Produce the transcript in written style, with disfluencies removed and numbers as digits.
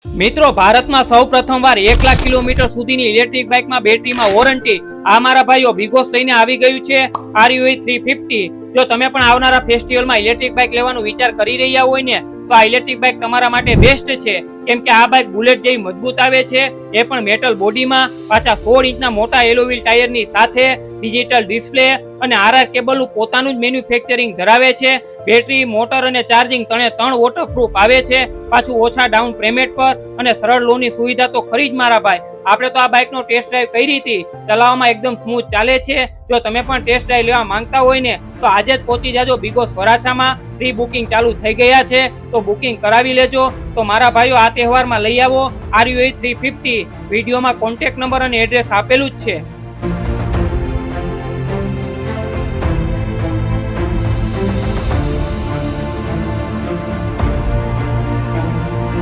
મિત્રો, ભારતમાં સૌ પ્રથમવાર 1 લાખ કિલોમીટર સુધીની ઇલેક્ટ્રિક બાઇકમાં બેટરીમાં વોરંટી આ મારા ભાઈઓ બિગોસ લઈને આવી ગયું છે RUI 350. જો તમે પણ આવનારા ફેસ્ટિવલમાં ઇલેક્ટ્રિક બાઇક લેવાનો વિચાર કરી રહ્યા હોય ને તો આ ઇલેક્ટ્રિક બાઇક તમારા માટે બેસ્ટ છે, કેમ કે આ બાઇક બુલેટ જેવી મજબૂત આવે છે, એ પણ મેટલ બોડીમાં, પાછા 16 ઇંચના મોટા એલોવીલ ટાયરની સાથે ડિજિટલ ડિસ્પ્લે અને RR કેબલનું પોતાનું જ મેન્યુફેક્ચરિંગ ધરાવે છે. બેટરી, મોટર અને ચાર્જિંગ ત્રણ વોટરપ્રૂફ આવે છે, પાછું ઓછા ડાઉન પેમેન્ટ પર અને સરળ લોનની સુવિધા તો ખરી જ મારા ભાઈ. આપણે તો આ બાઇકનો ટેસ્ટ ડ્રાઈવ કરી હતી, ચલાવવામાં એકદમ સ્મૂથ ચાલે છે. જો તમે પણ ટેસ્ટ ડ્રાઈવ લેવા માંગતા હોય ને તો આજે જ પહોંચી જાજો બિગોસ વરાછામાં. પ્રી બુકિંગ ચાલુ થઈ ગયા છે તો બુકિંગ કરાવી લેજો. તો મારા ભાઈઓ, આ તહેવારમાં લઈ આવો RUI 350. વિડીયોમાં કોન્ટેક્ટ નંબર અને એડ્રેસ આપેલું જ છે.